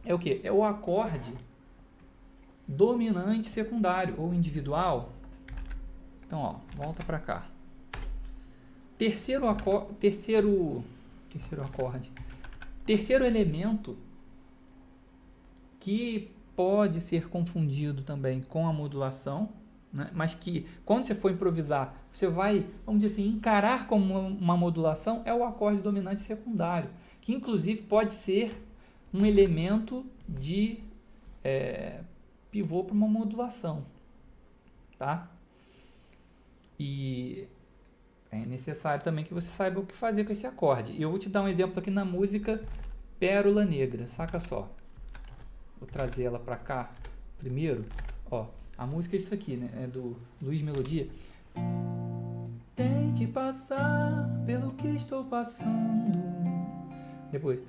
é o quê? É o acorde dominante secundário ou individual. Então, ó, volta para cá. Terceiro acorde. Terceiro elemento que pode ser confundido também com a modulação, né? Mas que quando você for improvisar, você vai, vamos dizer assim, encarar como uma modulação, é o acorde dominante secundário, que inclusive pode ser um elemento de pivô para uma modulação, tá? E é necessário também que você saiba o que fazer com esse acorde. E eu vou te dar um exemplo aqui na música Pérola Negra, saca só. Vou trazer ela para cá primeiro. Ó, a música é isso aqui, né? É do Luiz Melodia. Tente passar pelo que estou passando. Depois.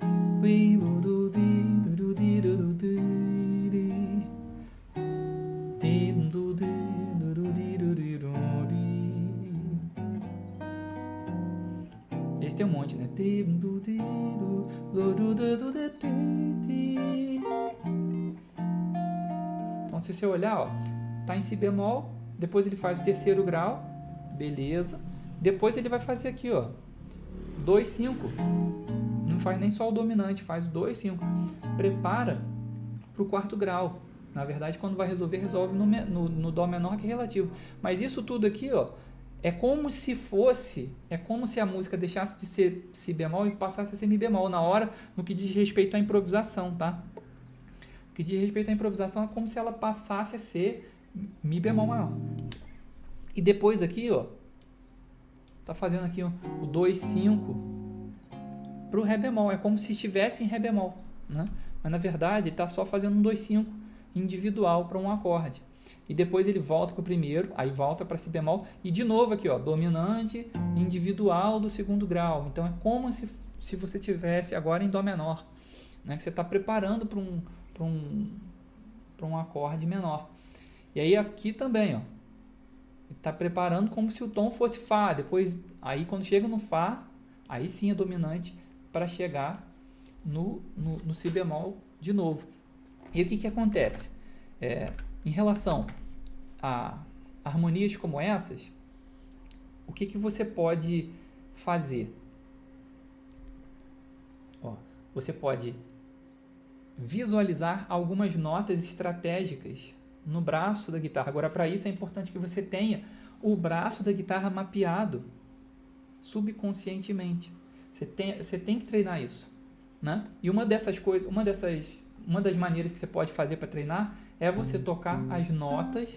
Esse tem um monte, né? Então, se você olhar, ó, tá em si bemol, depois ele faz o terceiro grau, beleza. Depois ele vai fazer aqui, ó, 2, 5. Não faz nem só o dominante, faz 2, 5. Prepara para o quarto grau. Na verdade, quando vai resolver, resolve no dó menor, que é relativo. Mas isso tudo aqui, ó, é como se a música deixasse de ser si bemol e passasse a ser mi bemol na hora, no que diz respeito à improvisação, tá? No que diz respeito à improvisação é como se ela passasse a ser mi bemol maior. E depois aqui, ó, tá fazendo aqui ó, o 2, 5 pro ré bemol, é como se estivesse em ré bemol, né? Mas na verdade ele tá só fazendo um 2, 5 individual para um acorde. E depois ele volta para o primeiro, aí volta para si bemol, e de novo aqui, ó, dominante individual do segundo grau. Então é como se você tivesse agora em dó menor, né? Que você está preparando para um acorde menor. E aí aqui também, ó, ele está preparando como se o tom fosse Fá. Depois, aí quando chega no Fá, aí sim é dominante para chegar no si bemol de novo. E o que acontece? Em relação a harmonias como essas, o que você pode fazer? Ó, você pode visualizar algumas notas estratégicas no braço da guitarra. Agora, para isso é importante que você tenha o braço da guitarra mapeado subconscientemente. Você tem que treinar isso, né? E uma das maneiras que você pode fazer para treinar é você tocar as notas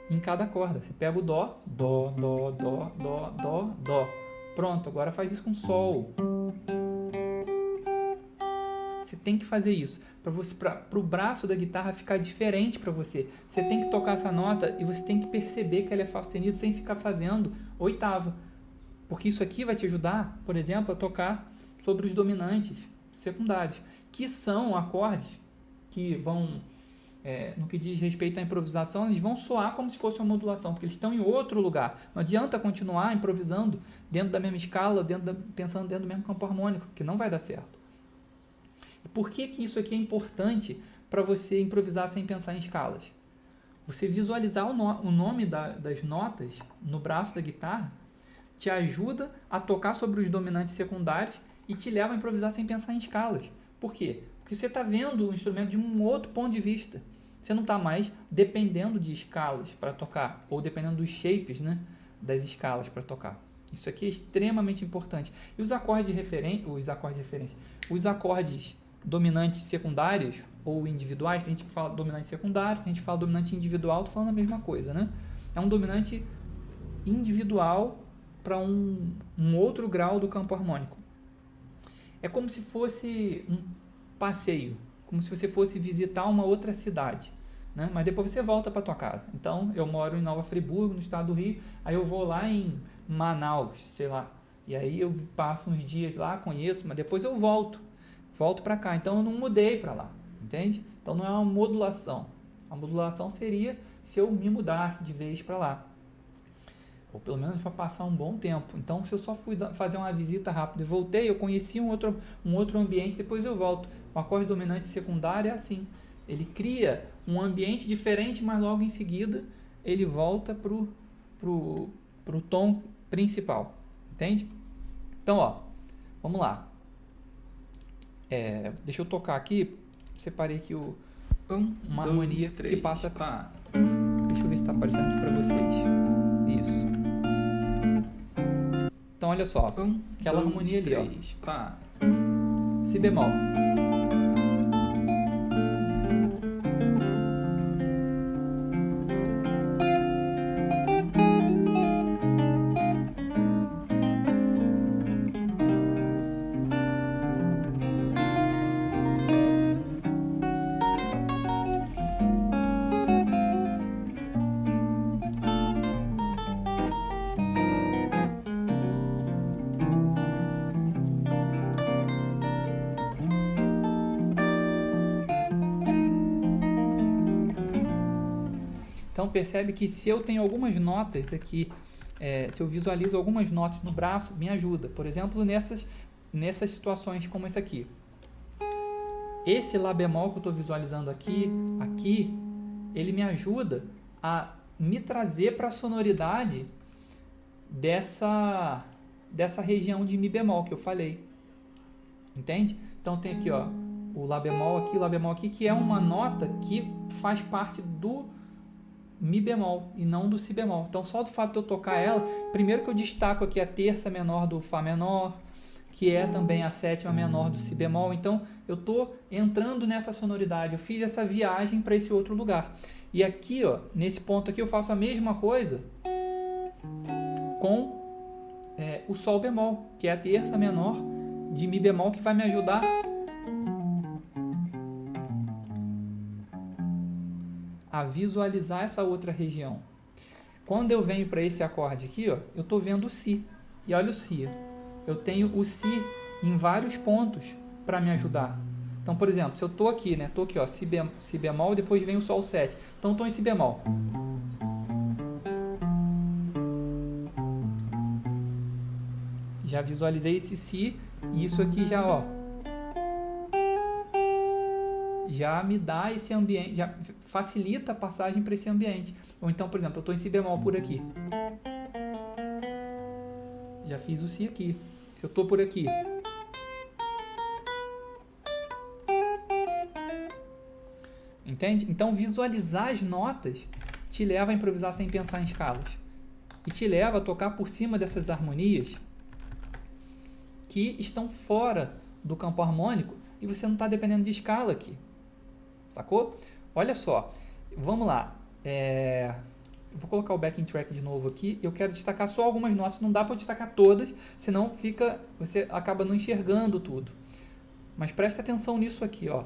em cada corda. Você pega o dó, dó, dó, dó, dó, dó, dó. Pronto, agora faz isso com sol. Você tem que fazer isso para o braço da guitarra ficar diferente para você. Você tem que tocar essa nota e você tem que perceber que ela é Fá sustenido sem ficar fazendo oitava. Porque isso aqui vai te ajudar, por exemplo, a tocar sobre os dominantes secundários, que são acordes que vão, no que diz respeito à improvisação, eles vão soar como se fosse uma modulação, porque eles estão em outro lugar. Não adianta continuar improvisando dentro da mesma escala, pensando dentro do mesmo campo harmônico, que não vai dar certo. E por que isso aqui é importante para você improvisar sem pensar em escalas? Você visualizar o nome das notas no braço da guitarra te ajuda a tocar sobre os dominantes secundários e te leva a improvisar sem pensar em escalas. Por quê? Porque você está vendo o instrumento de um outro ponto de vista. Você não está mais dependendo de escalas para tocar, ou dependendo dos shapes, né, das escalas para tocar. Isso aqui é extremamente importante. E os acordes de referência, os acordes dominantes secundários ou individuais, tem gente que fala dominante secundário, tem gente que fala dominante individual, estou falando a mesma coisa, né? É um dominante individual para um outro grau do campo harmônico. É como se fosse um passeio, como se você fosse visitar uma outra cidade, né? Mas depois você volta para tua casa. Então, eu moro em Nova Friburgo, no estado do Rio, aí eu vou lá em Manaus, sei lá, e aí eu passo uns dias lá, conheço, mas depois eu volto para cá. Então, eu não mudei para lá, entende? Então, não é uma modulação. A modulação seria se eu me mudasse de vez para lá. ou pelo menos para passar um bom tempo. Então, se eu só fui fazer uma visita rápida e voltei, eu conheci um outro ambiente, depois eu volto. O acorde dominante secundário é assim. Ele cria um ambiente diferente, mas logo em seguida ele volta pro tom principal. Entende? Então, ó, vamos lá. Deixa eu tocar aqui. Separei aqui uma harmonia que passa para... Deixa eu ver se está aparecendo aqui para vocês. Isso. Então, olha só. Aquela harmonia ali, ó. Si bemol. Então percebe que se eu tenho algumas notas aqui, se eu visualizo algumas notas no braço, me ajuda. Por exemplo, nessas situações como essa aqui. Esse Lá bemol que eu estou visualizando aqui, ele me ajuda a me trazer para a sonoridade dessa região de Mi bemol que eu falei. Entende? Então tem aqui, ó, o Lá bemol aqui, que é uma nota que faz parte do Mi bemol e não do Si bemol. Então, só do fato de eu tocar ela, primeiro que eu destaco aqui a terça menor do Fá menor, que é também a sétima menor do Si bemol. Então, eu estou entrando nessa sonoridade, eu fiz essa viagem para esse outro lugar. E aqui, ó, nesse ponto aqui, eu faço a mesma coisa com o Sol bemol, que é a terça menor de Mi bemol, que vai me ajudar a visualizar essa outra região. Quando eu venho para esse acorde aqui, ó, eu estou vendo o Si. E olha o Si. Eu tenho o Si em vários pontos para me ajudar. Então, por exemplo, se eu estou aqui, né? Estou aqui, ó, si bemol, depois vem o Sol 7. Então, estou em Si bemol. Já visualizei esse Si e isso aqui já, ó, já me dá esse ambiente, já facilita a passagem para esse ambiente. Ou então, por exemplo, eu estou em Si bemol por aqui. Já fiz o Si aqui. Se eu estou por aqui. Entende? Então, visualizar as notas te leva a improvisar sem pensar em escalas. E te leva a tocar por cima dessas harmonias que estão fora do campo harmônico e você não está dependendo de escala aqui. Sacou? Olha só, vamos lá. Vou colocar o backing track de novo aqui. Eu quero destacar só algumas notas. Não dá para destacar todas, senão você acaba não enxergando tudo. Mas presta atenção nisso aqui, ó.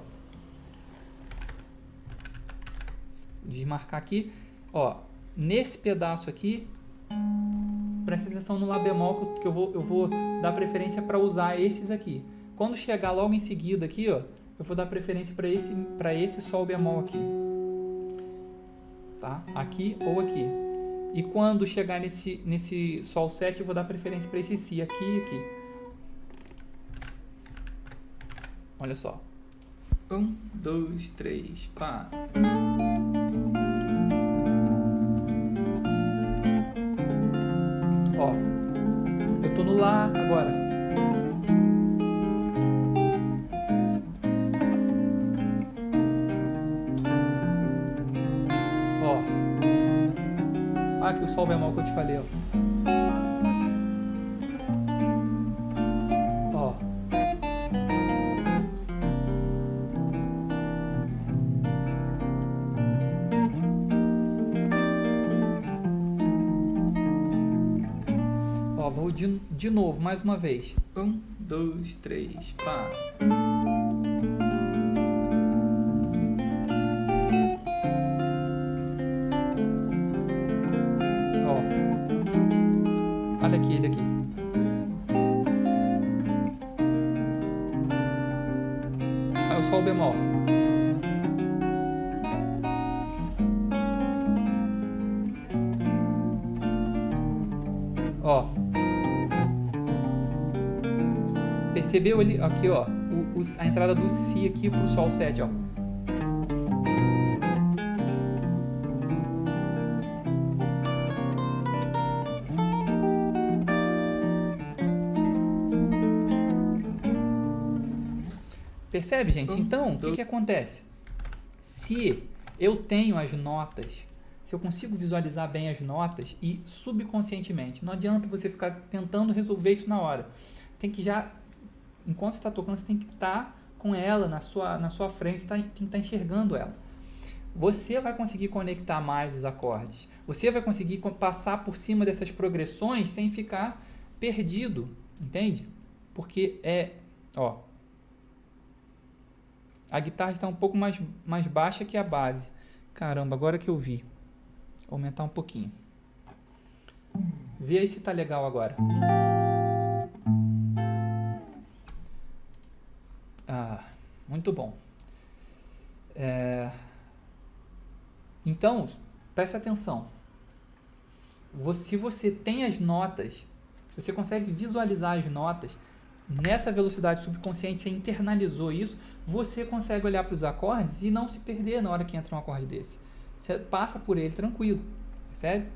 Desmarcar aqui, ó. Nesse pedaço aqui, presta atenção no Lá bemol que eu vou dar preferência para usar esses aqui. Quando chegar logo em seguida aqui, ó, eu vou dar preferência para esse Sol bemol aqui. Tá? Aqui ou aqui. E quando chegar nesse Sol 7, eu vou dar preferência para esse Si aqui e aqui. Olha só. 1, 2, 3, 4. Ó. Eu tô no Lá agora. Aqui o Sol bemol que eu te falei, ó. Ó. Ó, vou de novo, mais uma vez. 1, 2, 3, 4. Olha aqui, ele aqui. Aí o Sol bemol. Percebeu ali, aqui ó, a entrada do Si aqui pro Sol 7, ó. Percebe, gente? Então, o que acontece? Se eu tenho as notas, se eu consigo visualizar bem as notas e subconscientemente, não adianta você ficar tentando resolver isso na hora. Tem que já, enquanto você está tocando, você tem que estar com ela na sua frente, tem que estar enxergando ela. Você vai conseguir conectar mais os acordes. Você vai conseguir passar por cima dessas progressões sem ficar perdido, entende? Porque a guitarra está um pouco mais baixa que a base. Caramba, agora que eu vi. Vou aumentar um pouquinho. Vê aí se tá legal agora. Muito bom. Então, presta atenção. Se você tem as notas, se você consegue visualizar as notas, nessa velocidade subconsciente, você internalizou isso, você consegue olhar para os acordes e não se perder na hora que entra um acorde desse. Você passa por ele tranquilo, percebe?